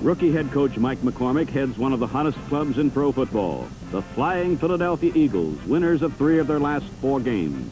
Rookie head coach Mike McCormick heads one of the hottest clubs in pro football, the Flying Philadelphia Eagles, winners of 3 of their last 4 games.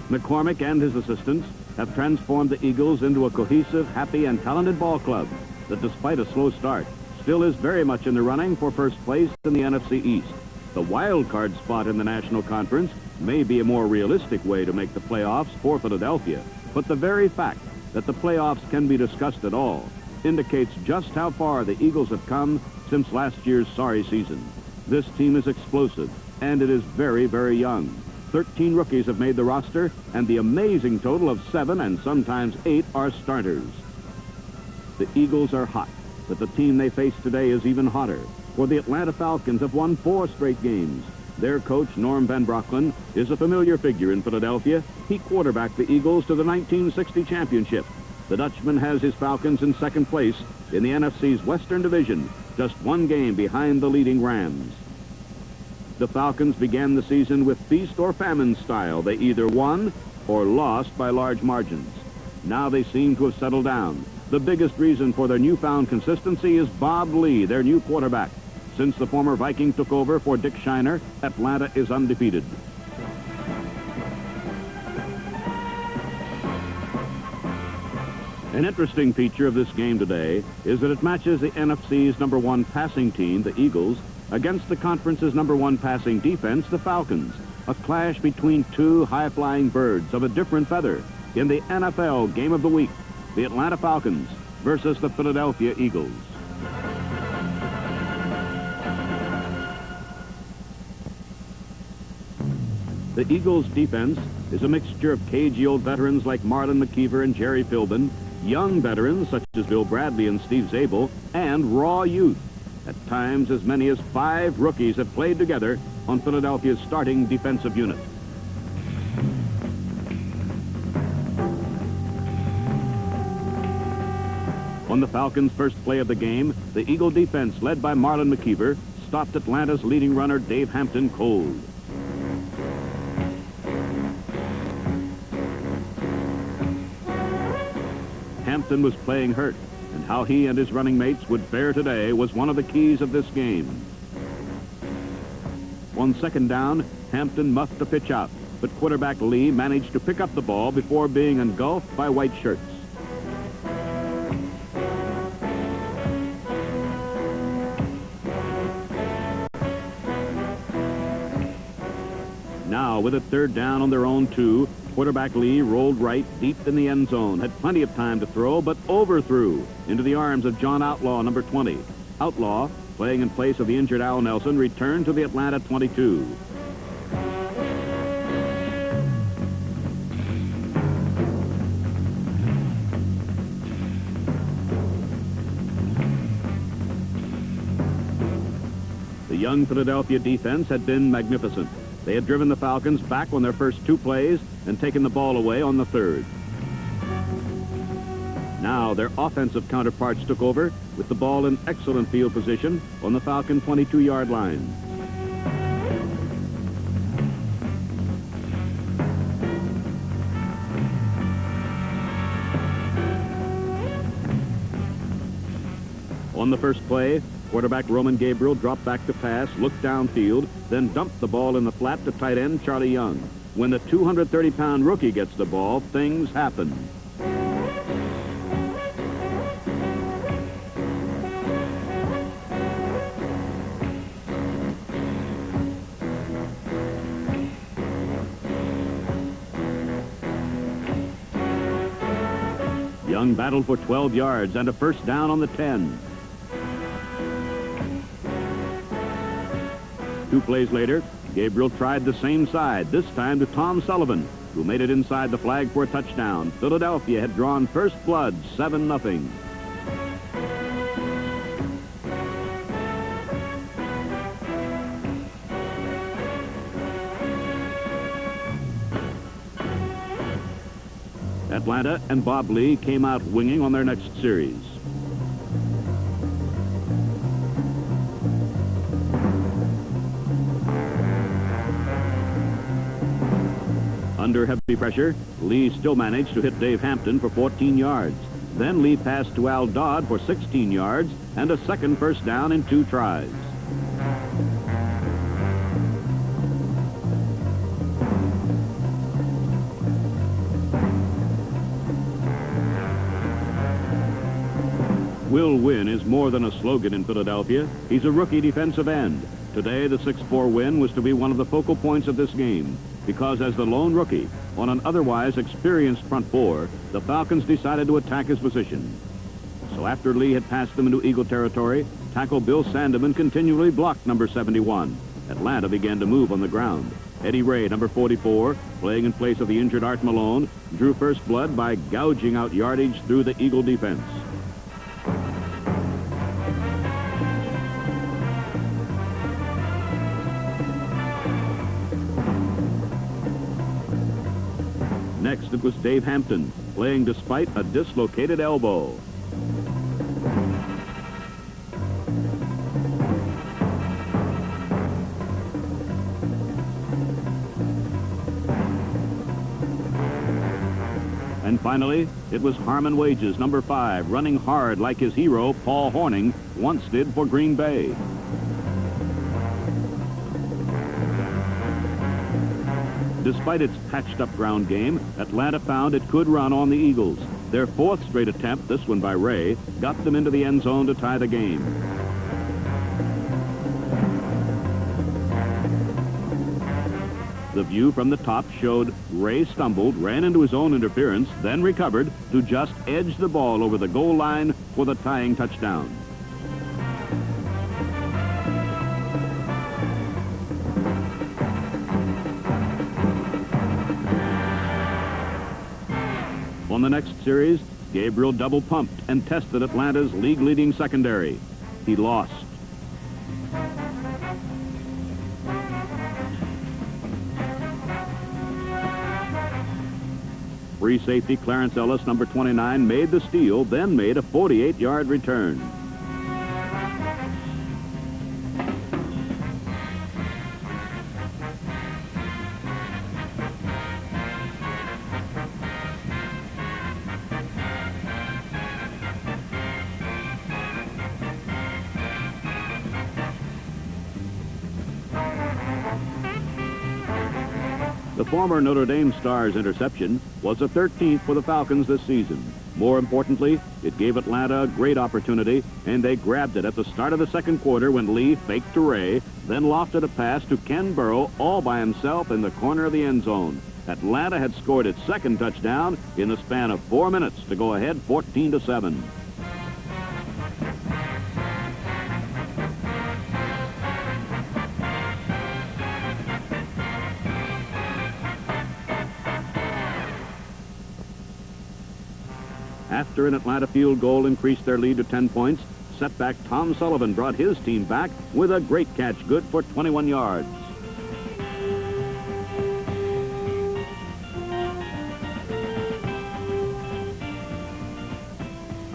McCormick and his assistants have transformed the Eagles into a cohesive, happy, and talented ball club that, despite a slow start, still is very much in the running for first place in the NFC East. The wild card spot in the National Conference may be a more realistic way to make the playoffs for Philadelphia, but the very fact that the playoffs can be discussed at all indicates just how far the Eagles have come since last year's sorry season. This team is explosive, and it is very, very young. 13 rookies have made the roster, and the amazing total of 7 and sometimes 8 are starters. The Eagles are hot, but the team they face today is even hotter, for the Atlanta Falcons have won 4 straight games. Their coach, Norm Van Brocklin, is a familiar figure in Philadelphia. He quarterbacked the Eagles to the 1960 championship. The Dutchman has his Falcons in second place in the NFC's Western Division, just 1 game behind the leading Rams. The Falcons began the season with feast or famine style. They either won or lost by large margins. Now they seem to have settled down. The biggest reason for their newfound consistency is Bob Lee, their new quarterback. Since the former Viking took over for Dick Shiner, Atlanta is undefeated. An interesting feature of this game today is that it matches the NFC's #1 passing team, the Eagles, against the conference's #1 passing defense, the Falcons. A clash between 2 high-flying birds of a different feather in the NFL Game of the Week. The Atlanta Falcons versus the Philadelphia Eagles. The Eagles' defense is a mixture of cagey old veterans like Marlon McKeever and Jerry Philbin, young veterans such as Bill Bradley and Steve Zabel, and raw youth. At times, as many as 5 rookies have played together on Philadelphia's starting defensive unit. On the Falcons' first play of the game, the Eagle defense, led by Marlon McKeever, stopped Atlanta's leading runner, Dave Hampton, cold. Hampton was playing hurt, and how he and his running mates would fare today was one of the keys of this game. On second down, Hampton muffed a pitch out, but quarterback Lee managed to pick up the ball before being engulfed by white shirts. Now, with a third down on their own 2, quarterback Lee rolled right deep in the end zone, had plenty of time to throw, but overthrew into the arms of John Outlaw, number 20. Outlaw, playing in place of the injured Al Nelson, returned to the Atlanta 22. The young Philadelphia defense had been magnificent. They had driven the Falcons back on their first 2 plays and taken the ball away on the third. Now their offensive counterparts took over with the ball in excellent field position on the Falcon 22-yard line. On the first play, quarterback Roman Gabriel dropped back to pass, looked downfield, then dumped the ball in the flat to tight end Charlie Young. When the 230-pound rookie gets the ball, things happen. Young battled for 12 yards and a first down on the 10. 2 plays later, Gabriel tried the same side, this time to Tom Sullivan, who made it inside the flag for a touchdown. Philadelphia had drawn first blood, 7-0. Atlanta and Bob Lee came out winging on their next series. Under heavy pressure, Lee still managed to hit Dave Hampton for 14 yards. Then Lee passed to Al Dodd for 16 yards and a second first down in 2 tries. Will win is more than a slogan in Philadelphia. He's a rookie defensive end. Today, the 6-4 win was to be one of the focal points of this game, because as the lone rookie on an otherwise experienced front four, the Falcons decided to attack his position. So after Lee had passed them into Eagle territory, tackle Bill Sandeman continually blocked number 71. Atlanta began to move on the ground. Eddie Ray, number 44, playing in place of the injured Art Malone, drew first blood by gouging out yardage through the Eagle defense. Next, it was Dave Hampton, playing despite a dislocated elbow. And finally, it was Harmon Wages, number 5, running hard like his hero, Paul Hornung, once did for Green Bay. Despite its patched-up ground game, Atlanta found it could run on the Eagles. Their 4th straight attempt, this one by Ray, got them into the end zone to tie the game. The view from the top showed Ray stumbled, ran into his own interference, then recovered to just edge the ball over the goal line for the tying touchdown. On the next series, Gabriel double pumped and tested Atlanta's league-leading secondary. He lost. Free safety Clarence Ellis, number 29, made the steal, then made a 48-yard return. The former Notre Dame star's interception was a 13th for the Falcons this season. More importantly, it gave Atlanta a great opportunity, and they grabbed it at the start of the second quarter when Lee faked to Ray, then lofted a pass to Ken Burrow all by himself in the corner of the end zone. Atlanta had scored its second touchdown in the span of 4 minutes to go ahead 14-7. After an Atlanta field goal increased their lead to 10 points, setback Tom Sullivan brought his team back with a great catch, good for 21 yards.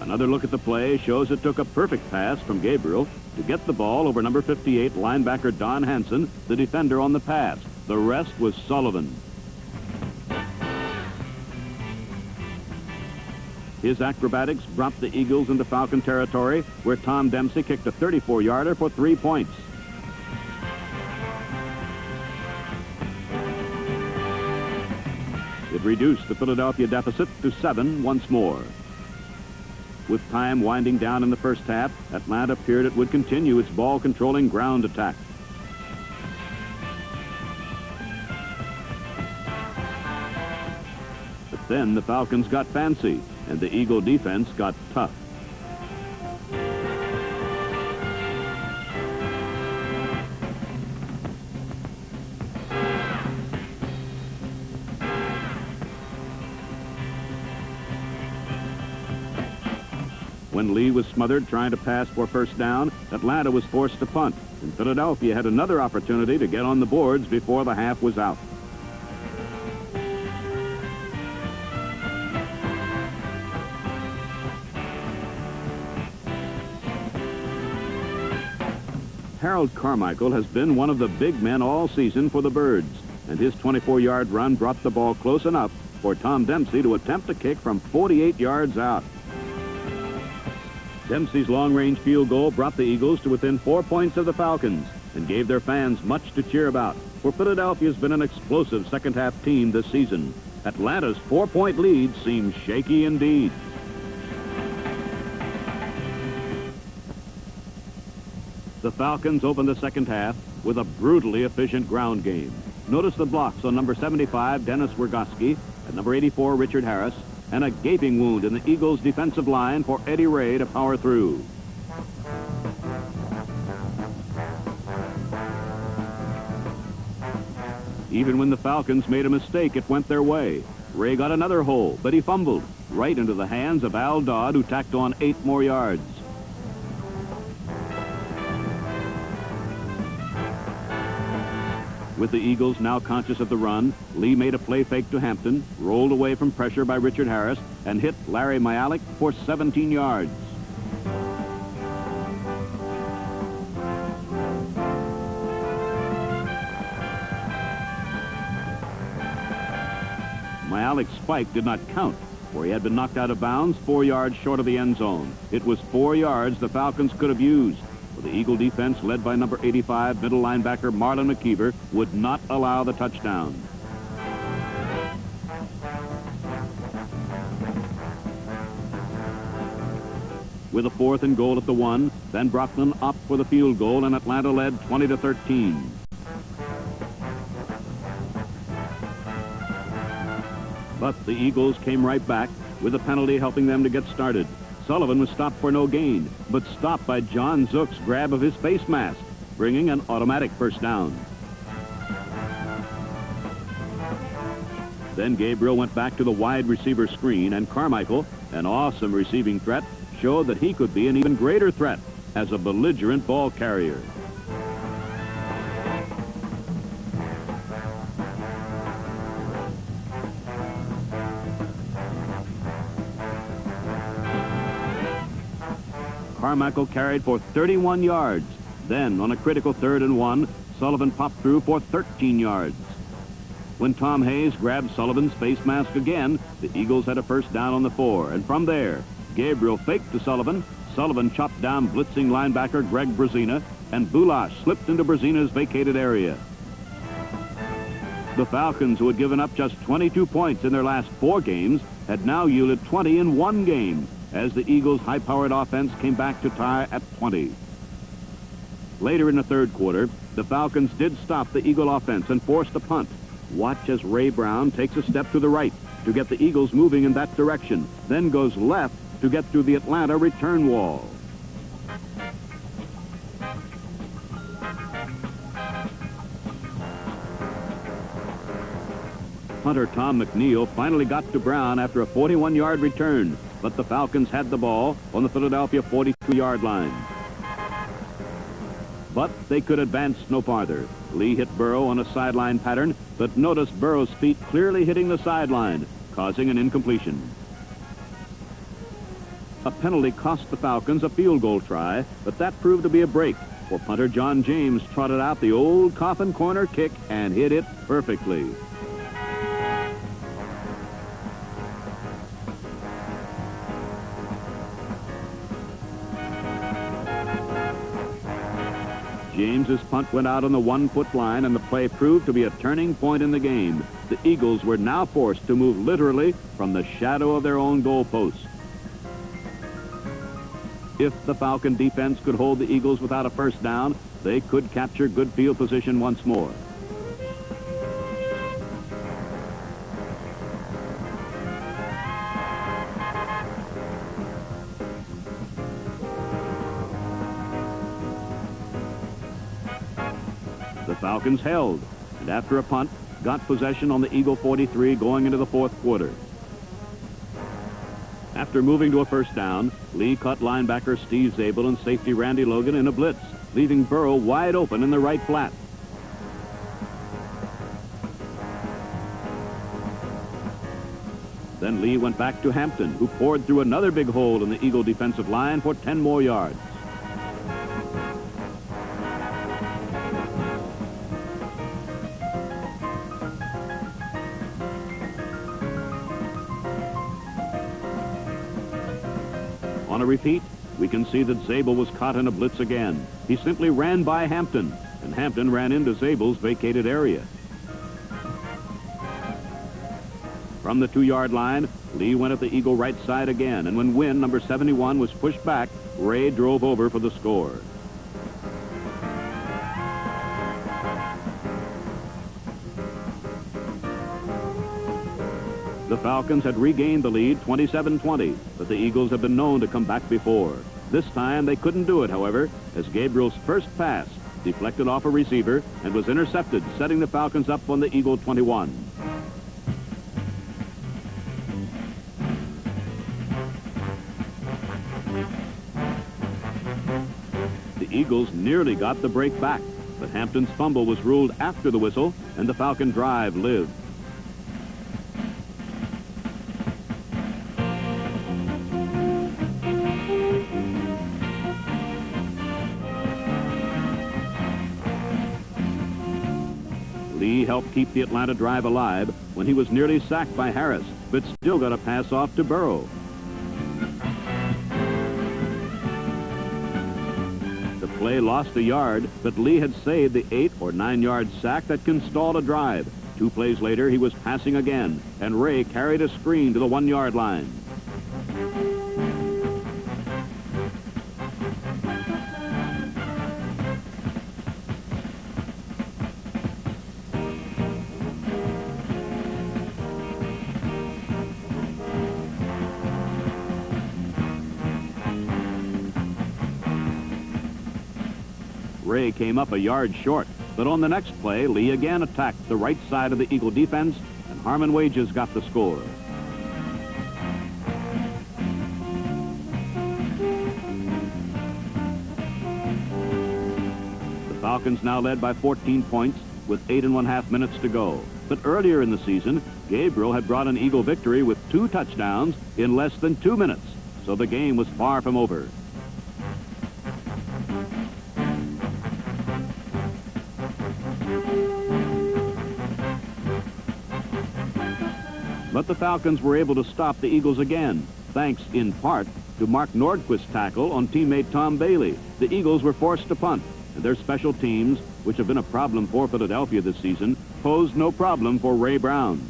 Another look at the play shows it took a perfect pass from Gabriel to get the ball over number 58 linebacker Don Hanson, the defender on the pass. The rest was Sullivan. His acrobatics brought the Eagles into Falcon territory, where Tom Dempsey kicked a 34-yarder for 3 points. It reduced the Philadelphia deficit to 7 once more. With time winding down in the first half, Atlanta appeared it would continue its ball-controlling ground attack. But then the Falcons got fancy, and the Eagle defense got tough. When Lee was smothered trying to pass for first down, Atlanta was forced to punt, and Philadelphia had another opportunity to get on the boards before the half was out. Harold Carmichael has been one of the big men all season for the Birds, and his 24-yard run brought the ball close enough for Tom Dempsey to attempt a kick from 48 yards out. Dempsey's long-range field goal brought the Eagles to within 4 points of the Falcons and gave their fans much to cheer about, for Philadelphia's been an explosive second-half team this season. Atlanta's 4-point lead seems shaky indeed. The Falcons opened the second half with a brutally efficient ground game. Notice the blocks on number 75, Dennis Wergoski, and number 84, Richard Harris, and a gaping wound in the Eagles' defensive line for Eddie Ray to power through. Even when the Falcons made a mistake, it went their way. Ray got another hole, but he fumbled right into the hands of Al Dodd, who tacked on 8 more yards. With the Eagles now conscious of the run, Lee made a play fake to Hampton, rolled away from pressure by Richard Harris, and hit Larry Mialik for 17 yards. Mialik's spike did not count, for he had been knocked out of bounds 4 yards short of the end zone. It was 4 yards the Falcons could have used. The Eagle defense, led by number 85 middle linebacker Marlon McKeever, would not allow the touchdown. With a 4th and goal at the 1, Van Brockman opted for the field goal, and Atlanta led 20-13. But the Eagles came right back, with a penalty helping them to get started. Sullivan was stopped for no gain, but stopped by John Zook's grab of his face mask, bringing an automatic first down. Then Gabriel went back to the wide receiver screen, and Carmichael, an awesome receiving threat, showed that he could be an even greater threat as a belligerent ball carrier. Carmichael carried for 31 yards. Then, on a critical 3rd and 1, Sullivan popped through for 13 yards. When Tom Hayes grabbed Sullivan's face mask again, the Eagles had a first down on the 4. And from there, Gabriel faked to Sullivan. Sullivan chopped down blitzing linebacker Greg Brazina, and Bulash slipped into Brazina's vacated area. The Falcons, who had given up just 22 points in their last 4 games, had now yielded 20 in 1 game, as the Eagles' high-powered offense came back to tie at 20. Later in the 3rd quarter, the Falcons did stop the Eagle offense and forced a punt. Watch as Ray Brown takes a step to the right to get the Eagles moving in that direction, then goes left to get through the Atlanta return wall. Punter Tom McNeil finally got to Brown after a 41-yard return, but the Falcons had the ball on the Philadelphia 42-yard line. But they could advance no farther. Lee hit Burrow on a sideline pattern, but notice Burrow's feet clearly hitting the sideline, causing an incompletion. A penalty cost the Falcons a field goal try, but that proved to be a break, for punter John James trotted out the old coffin corner kick and hit it perfectly. James's punt went out on the 1-foot line, and the play proved to be a turning point in the game. The Eagles were now forced to move literally from the shadow of their own goalpost. If the Falcon defense could hold the Eagles without a first down, they could capture good field position once more. The Falcons held, and after a punt, got possession on the Eagle 43 going into the 4th quarter. After moving to a first down, Lee caught linebacker Steve Zabel and safety Randy Logan in a blitz, leaving Burrow wide open in the right flat. Then Lee went back to Hampton, who poured through another big hole in the Eagle defensive line for 10 more yards. On a repeat, We can see that Zabel was caught in a blitz again. He simply ran by Hampton, and Hampton ran into Zabel's vacated area. From the 2-yard line, Lee went at the Eagle right side again, and when Wynn, number 71, was pushed back, Ray drove over for the score. The Falcons had regained the lead 27-20, but the Eagles have been known to come back before. This time they couldn't do it, however, as Gabriel's first pass deflected off a receiver and was intercepted, setting the Falcons up on the Eagle 21. The Eagles nearly got the break back, but Hampton's fumble was ruled after the whistle, and the Falcon drive lived. Lee helped keep the Atlanta drive alive when he was nearly sacked by Harris, but still got a pass off to Burrow. The play lost a yard, but Lee had saved the 8- or 9-yard sack that can stall a drive. 2 plays later, he was passing again, and Ray carried a screen to the 1-yard line. Ray came up a yard short, but on the next play, Lee again attacked the right side of the Eagle defense, and Harmon Wages got the score. The Falcons now led by 14 points with 8½ minutes to go. But earlier in the season, Gabriel had brought an Eagle victory with 2 touchdowns in less than 2 minutes, so the game was far from over. But the Falcons were able to stop the Eagles again, thanks in part to Mark Nordquist's tackle on teammate Tom Bailey. The Eagles were forced to punt, and their special teams, which have been a problem for Philadelphia this season, posed no problem for Ray Brown.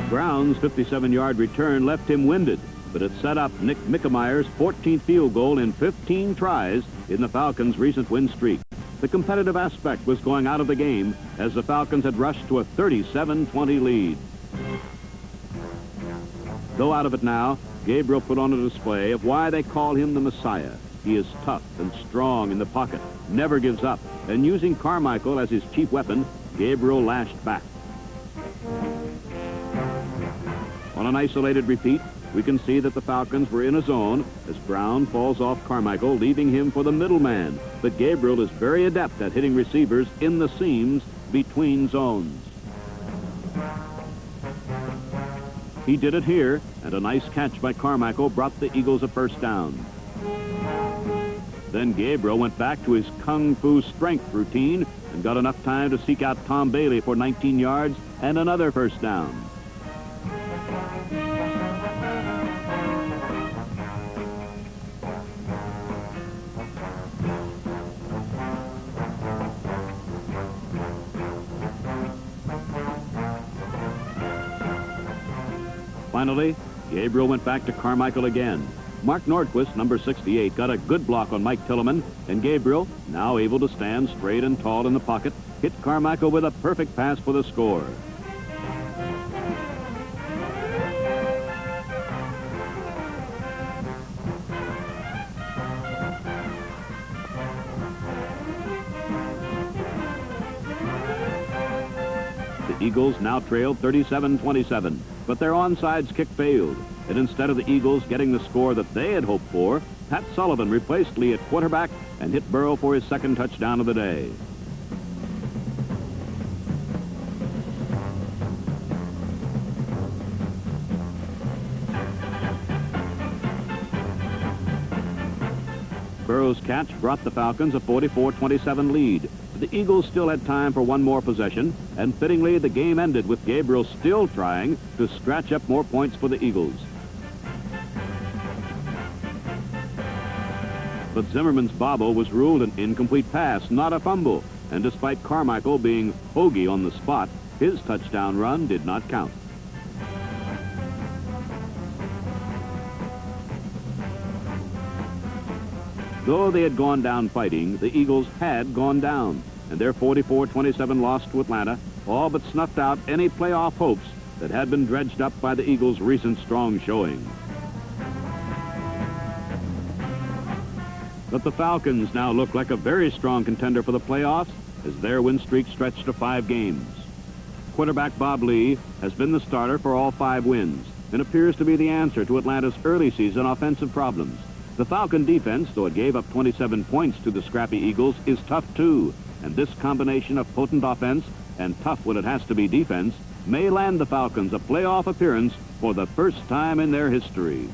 Brown's 57-yard return left him winded, but it set up Nick Mickemeier's 14th field goal in 15 tries in the Falcons' recent win streak. The competitive aspect was going out of the game as the Falcons had rushed to a 37-20 lead. Though out of it now, Gabriel put on a display of why they call him the Messiah. He is tough and strong in the pocket, never gives up, and using Carmichael as his chief weapon, Gabriel lashed back. On an isolated repeat, we can see that the Falcons were in a zone as Brown falls off Carmichael, leaving him for the middleman. But Gabriel is very adept at hitting receivers in the seams between zones. He did it here, and a nice catch by Carmichael brought the Eagles a first down. Then Gabriel went back to his kung fu strength routine and got enough time to seek out Tom Bailey for 19 yards and another first down. Finally, Gabriel went back to Carmichael again. Mark Nordquist, number 68, got a good block on Mike Tilleman, and Gabriel, now able to stand straight and tall in the pocket, hit Carmichael with a perfect pass for the score. The Eagles now trailed 37-27, but their onsides kick failed, and instead of the Eagles getting the score that they had hoped for, Pat Sullivan replaced Lee at quarterback and hit Burrow for his second touchdown of the day. Burrow's catch brought the Falcons a 44-27 lead. The Eagles still had time for one more possession, and fittingly, the game ended with Gabriel still trying to scratch up more points for the Eagles. But Zimmerman's bobble was ruled an incomplete pass, not a fumble, and despite Carmichael being bogey on the spot, his touchdown run did not count. Though they had gone down fighting, the Eagles had gone down, and their 44-27 loss to Atlanta all but snuffed out any playoff hopes that had been dredged up by the Eagles' recent strong showing. But the Falcons now look like a very strong contender for the playoffs as their win streak stretched to 5 games. Quarterback Bob Lee has been the starter for all 5 wins and appears to be the answer to Atlanta's early season offensive problems. The Falcon defense, though it gave up 27 points to the scrappy Eagles, is tough too, and this combination of potent offense and tough when it has to be defense may land the Falcons a playoff appearance for the first time in their history.